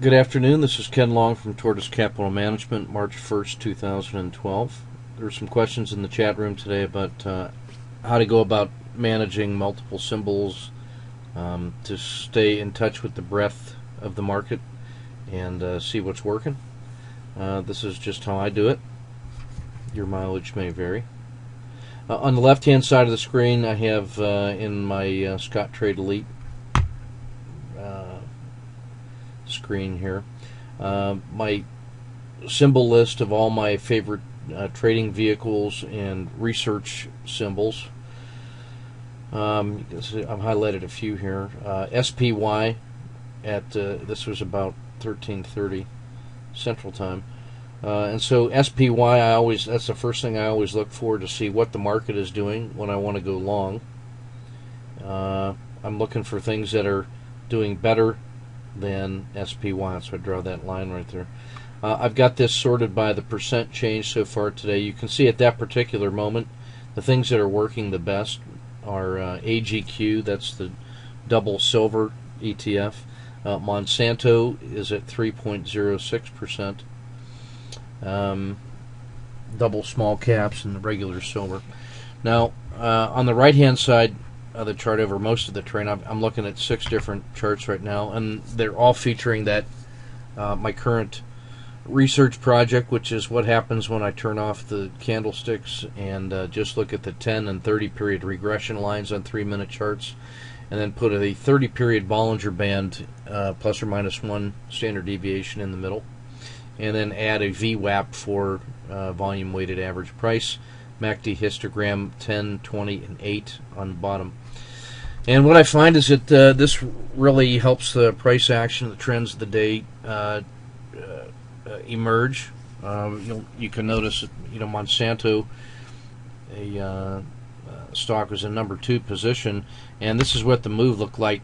Good afternoon. This is Ken Long from Tortoise Capital Management, March 1st, 2012. There are some questions in the chat room today about how to go about managing multiple symbols to stay in touch with the breadth of the market and see what's working. This is just how I do it. Your mileage may vary. On the left-hand side of the screen, I have in my Scott Trade Elite screen here my symbol list of all my favorite trading vehicles and research symbols. You can see I've highlighted a few here. SPY at this was about 13:30 Central Time. And so SPY, that's the first thing I always look for to see what the market is doing when I want to go long. I'm looking for things that are doing better than SPY, so I draw that line right there. I've got this sorted by the percent change so far today. You can see at that particular moment the things that are working the best are AGQ, that's the double silver ETF. Monsanto is at 3.06%. Double small caps and the regular silver. Now, on the right-hand side of the chart over most of the trade, I'm looking at 6 different charts right now, and they're all featuring that my current research project, which is what happens when I turn off the candlesticks and just look at the 10 and 30 period regression lines on 3-minute charts, and then put a 30-period Bollinger Band plus or minus 1 standard deviation in the middle, and then add a VWAP for volume weighted average price, MACD histogram 10, 20, and 8 on the bottom. And what I find is that this really helps the price action, the trends of the day emerge. You can notice that, Monsanto, a stock, was in number 2 position, and this is what the move looked like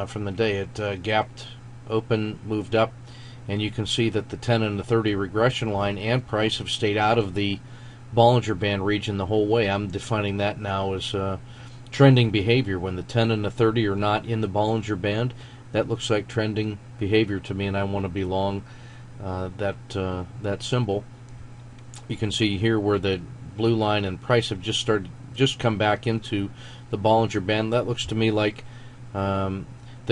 from the day. It gapped open, moved up, and you can see that the 10 and the 30 regression line and price have stayed out of the Bollinger Band region the whole way. I'm defining that now as trending behavior. When the 10 and the 30 are not in the Bollinger Band, that looks like trending behavior to me, and I want to be long that symbol. You can see here where the blue line and price have just come back into the Bollinger Band. That looks to me like the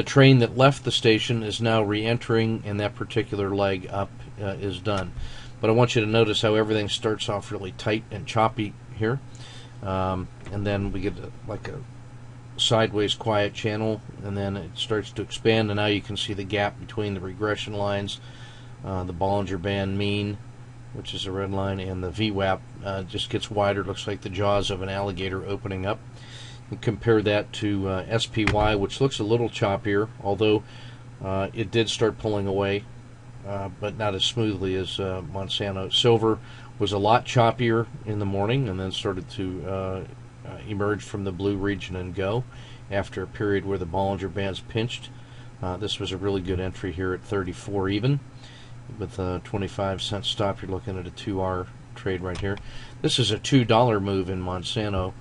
train that left the station is now re-entering, and that particular leg up is done. But I want you to notice how everything starts off really tight and choppy here, and then we get like a sideways quiet channel, and then it starts to expand, and now you can see the gap between the regression lines, the Bollinger Band mean, which is a red line, and the VWAP just gets wider. Looks like the jaws of an alligator opening up. And compare that to SPY, which looks a little choppier, although it did start pulling away, but not as smoothly as Monsanto. Silver was a lot choppier in the morning and then started to emerge from the blue region and go after a period where the Bollinger Bands pinched. This was a really good entry here at 34 even with a 25-cent stop. You're looking at a 2R trade right here. This is a $2 move in Monsanto.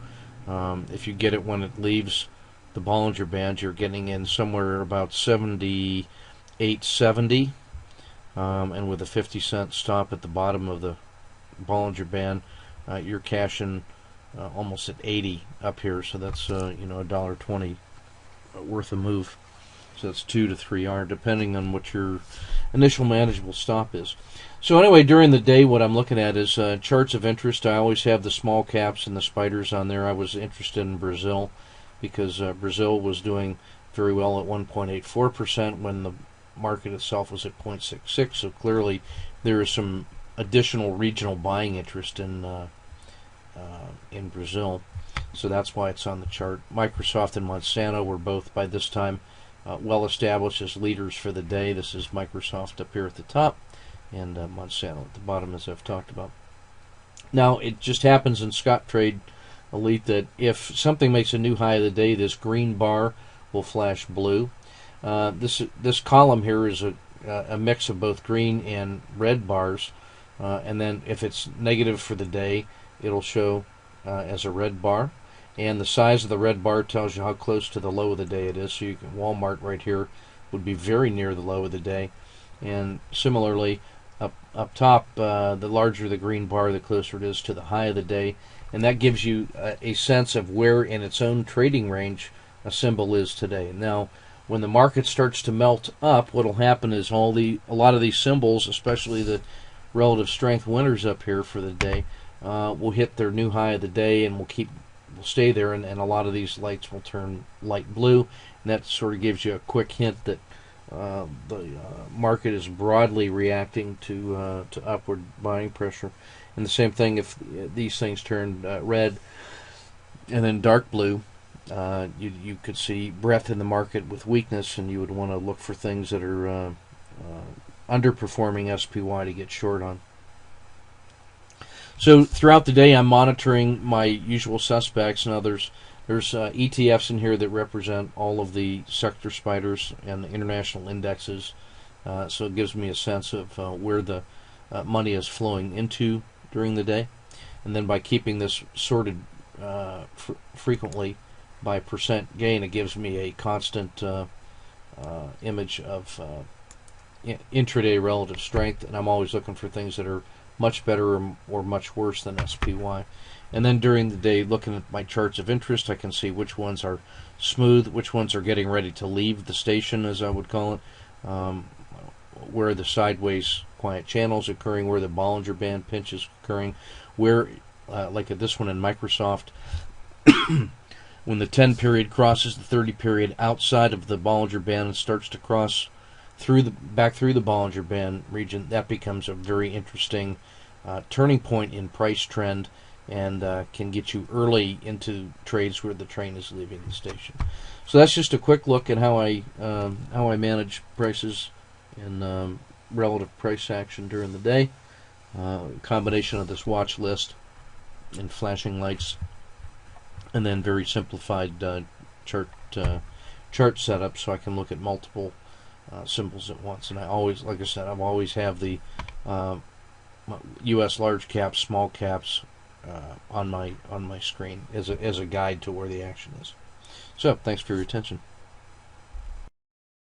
If you get it when it leaves the Bollinger Band, you're getting in somewhere about 78.70, and with a 50-cent stop at the bottom of the Bollinger Band, you're cashing almost at 80 up here. So that's $1.20 worth of move. So that's 2 to 3R, depending on what your initial manageable stop is. So anyway, during the day, what I'm looking at is charts of interest. I always have the small caps and the spiders on there. I was interested in Brazil because Brazil was doing very well at 1.84% when the market itself was at 0.66. So clearly there is some additional regional buying interest in Brazil. So that's why it's on the chart. Microsoft and Monsanto were both by this time well established as leaders for the day. This is Microsoft up here at the top, and Monsanto at the bottom, as I've talked about. Now, it just happens in Scott Trade Elite that if something makes a new high of the day, this green bar will flash blue. This column here is a mix of both green and red bars, and then if it's negative for the day, it'll show as a red bar. And the size of the red bar tells you how close to the low of the day it is. So you can, Walmart right here would be very near the low of the day. And similarly, up top, the larger the green bar, the closer it is to the high of the day, and that gives you a sense of where in its own trading range a symbol is today. Now, when the market starts to melt up, what will happen is a lot of these symbols, especially the relative strength winners up here for the day, will hit their new high of the day and will stay there, and a lot of these lights will turn light blue, and that sort of gives you a quick hint that the market is broadly reacting to upward buying pressure. And the same thing if these things turned red and then dark blue, you could see breadth in the market with weakness, and you would want to look for things that are underperforming SPY to get short on. So throughout the day, I'm monitoring my usual suspects. Now there's ETFs in here that represent all of the sector spiders and the international indexes. So it gives me a sense of where the money is flowing into during the day. And then by keeping this sorted frequently by percent gain, it gives me a constant image of intraday relative strength. And I'm always looking for things that are much better or much worse than SPY. And then during the day, looking at my charts of interest, I can see which ones are smooth, which ones are getting ready to leave the station, as I would call it, where the sideways quiet channels occurring, where the Bollinger Band pinch is occurring, where, like at this one in Microsoft, when the 10 period crosses the 30 period outside of the Bollinger Band and starts to cross back through the Bollinger Band region, that becomes a very interesting turning point in price trend, and can get you early into trades where the train is leaving the station. So that's just a quick look at how I manage prices and relative price action during the day. Combination of this watch list and flashing lights, and then very simplified chart setup, so I can look at multiple symbols at once. And I always, like I said, I always have the U.S. large caps, small caps on my screen as a guide to where the action is. So thanks for your attention.